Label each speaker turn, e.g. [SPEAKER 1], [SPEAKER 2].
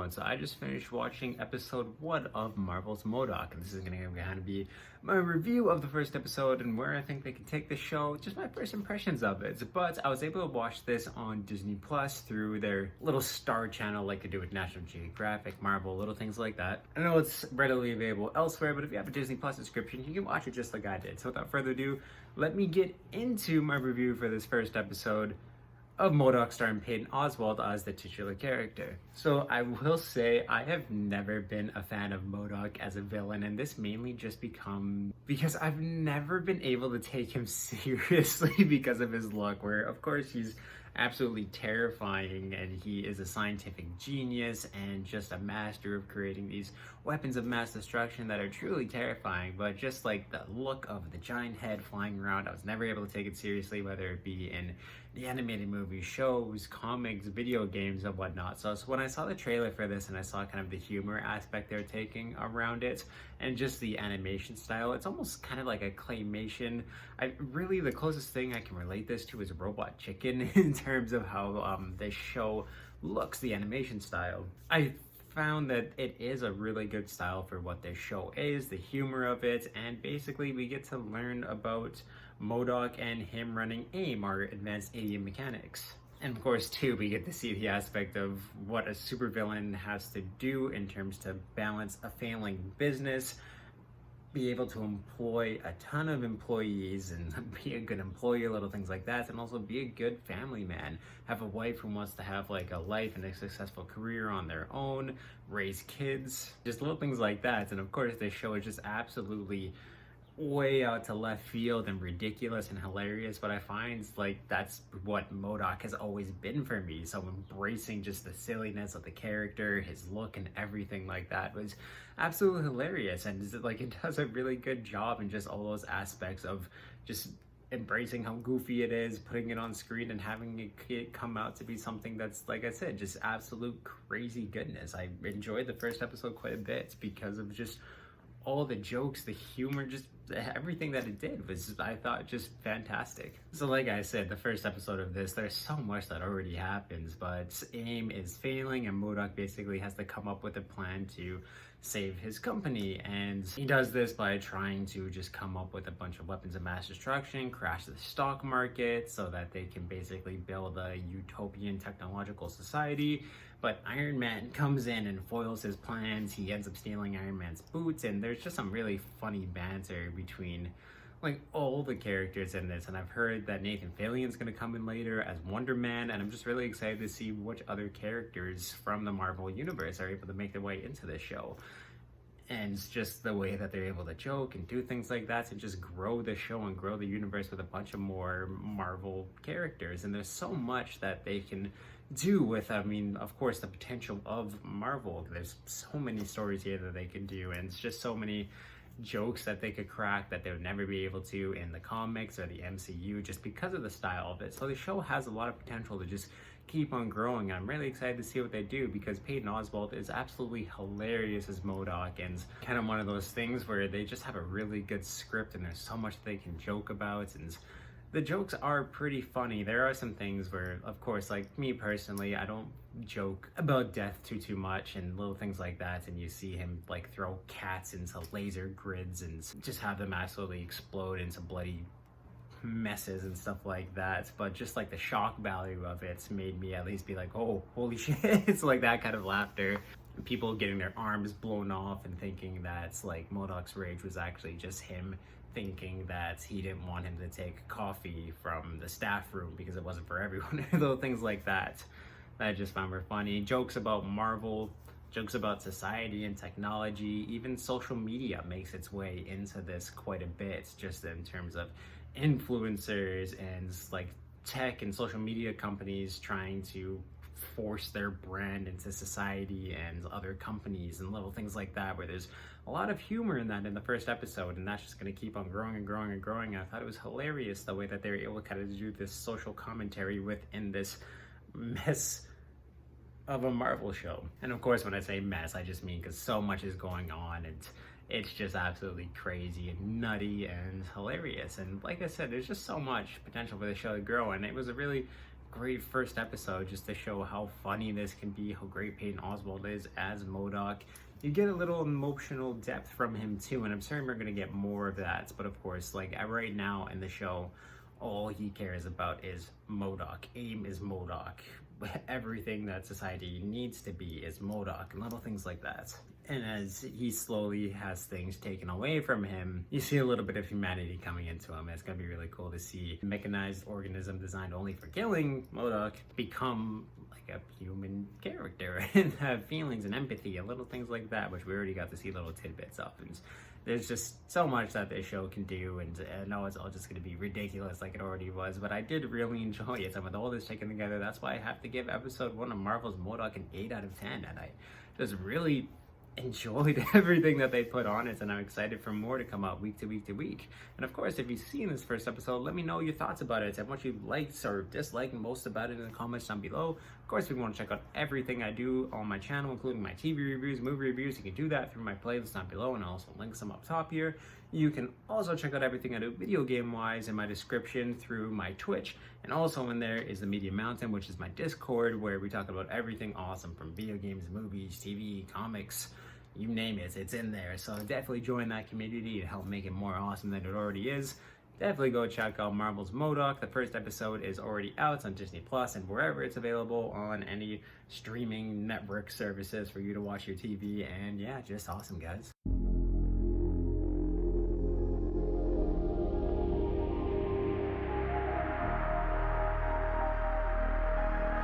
[SPEAKER 1] everyone. So I just finished watching episode 1 of Marvel's M.O.D.O.K, and this is going to be my review of the first episode and where I think they can take the show, just my first impressions of it. But I was able to watch this on Disney Plus through their little star channel like they do with National Geographic, Marvel, little things like that. I know it's readily available elsewhere, but if you have a Disney Plus subscription, you can watch it just like I did. So without further ado, let me get into my review for this first episode of M.O.D.O.K, starring Patton Oswalt as the titular character. So I will say I have never been a fan of M.O.D.O.K as a villain, and this mainly just because I've never been able to take him seriously because of his look, where of course he's absolutely terrifying and he is a scientific genius and just a master of creating these weapons of mass destruction that are truly terrifying. But just like the look of the giant head flying around, I was never able to take it seriously, whether it be in the animated movies, shows, comics, video games, and whatnot. So when I saw the trailer for this and I saw kind of the humor aspect they're taking around it and just the animation style, it's almost kind of like a claymation. Really the closest thing I can relate this to is Robot Chicken in terms of how this show looks, the animation style. I found that it is a really good style for what this show is, the humor of it, and basically we get to learn about M.O.D.O.K and him running AIM, or Advanced Alien Mechanics. And of course too, we get to see the aspect of what a supervillain has to do in terms to balance a failing business, be able to employ a ton of employees and be a good employee, little things like that, and also be a good family man, have a wife who wants to have like a life and a successful career on their own, raise kids, just little things like that. And of course this show is just absolutely way out to left field and ridiculous and hilarious, but I find like that's what M.O.D.O.K has always been for me. So embracing just the silliness of the character, his look and everything like that was absolutely hilarious, and like it does a really good job in just all those aspects of just embracing how goofy it is, putting it on screen and having it come out to be something that's, like I said, just absolute crazy goodness. I enjoyed the first episode quite a bit because of just all the jokes, the humor, just everything that it did was, I thought, just fantastic. So like I said, the first episode of this, there's so much that already happens, but AIM is failing and M.O.D.O.K basically has to come up with a plan to save his company, and he does this by trying to just come up with a bunch of weapons of mass destruction, crash the stock market so that they can basically build a utopian technological society. But Iron Man comes in and foils his plans. He ends up stealing Iron Man's boots, and there's just some really funny banter between like all the characters in this. And I've heard that Nathan Fillion's gonna come in later as Wonder Man, and I'm just really excited to see which other characters from the Marvel universe are able to make their way into this show. And it's just the way that they're able to joke and do things like that to just grow the show and grow the universe with a bunch of more Marvel characters. And there's so much that they can do with, I mean, of course, the potential of Marvel. There's so many stories here that they can do, and it's just so many jokes that they could crack that they would never be able to in the comics or the MCU just because of the style of it. So the show has a lot of potential to just keep on growing. I'm really excited to see what they do because Patton Oswalt is absolutely hilarious as M.O.D.O.K, and it's kind of one of those things where they just have a really good script and there's so much they can joke about, and the jokes are pretty funny. There are some things where, of course, like me personally, I don't joke about death too much and little things like that, and you see him like throw cats into laser grids and just have them absolutely explode into bloody messes and stuff like that. But just like the shock value of it made me at least be like, oh, holy shit. It's like that kind of laughter. People getting their arms blown off and thinking that like M.O.D.O.K's rage was actually just him thinking that he didn't want him to take coffee from the staff room because it wasn't for everyone. Little things like that I just found were funny. Jokes about Marvel, jokes about society and technology, even social media makes its way into this quite a bit, just in terms of influencers and like tech and social media companies trying to force their brand into society and other companies and little things like that, where there's a lot of humor in that in the first episode, and that's just going to keep on growing and growing and growing. I thought it was hilarious the way that they were able to kind of do this social commentary within this mess of a Marvel show. And of course, when I say mess, I just mean because so much is going on, and it's just absolutely crazy and nutty and hilarious. And like I said, there's just so much potential for the show to grow, and it was a really great first episode just to show how funny this can be, how great Peyton Oswalt is as M.O.D.O.K. You get a little emotional depth from him too, and I'm certain we're gonna get more of that. But of course, like right now in the show, all he cares about is M.O.D.O.K. AIM is M.O.D.O.K. Everything that society needs to be is M.O.D.O.K. and little things like that. And as he slowly has things taken away from him, you see a little bit of humanity coming into him. It's gonna be really cool to see a mechanized organism designed only for killing M.O.D.O.K. become like a human character and have feelings and empathy and little things like that, which we already got to see little tidbits of. And there's just so much that this show can do, and I know it's all just going to be ridiculous like it already was, but I did really enjoy it. And with all this taken together, that's why I have to give episode 1 of Marvel's M.O.D.O.K. an 8 out of 10, and I just really enjoyed everything that they put on it, and I'm excited for more to come out week to week to week. And of course, if you've seen this first episode, let me know your thoughts about it and what you liked or disliked most about it in the comments down below. Of course, if you want to check out everything I do on my channel, including my TV reviews, movie reviews, you can do that through my playlist down below, and I'll also link some up top here. You can also check out everything I do video game wise in my description through my Twitch, and also in there is the Media Mountain, which is my Discord, where we talk about everything awesome from video games, movies, TV, comics, you name it, it's in there. So definitely join that community to help make it more awesome than it already is. Definitely go check out Marvel's M.O.D.O.K. The first episode is already out on Disney Plus and wherever it's available on any streaming network services for you to watch your TV. And yeah, just awesome, guys.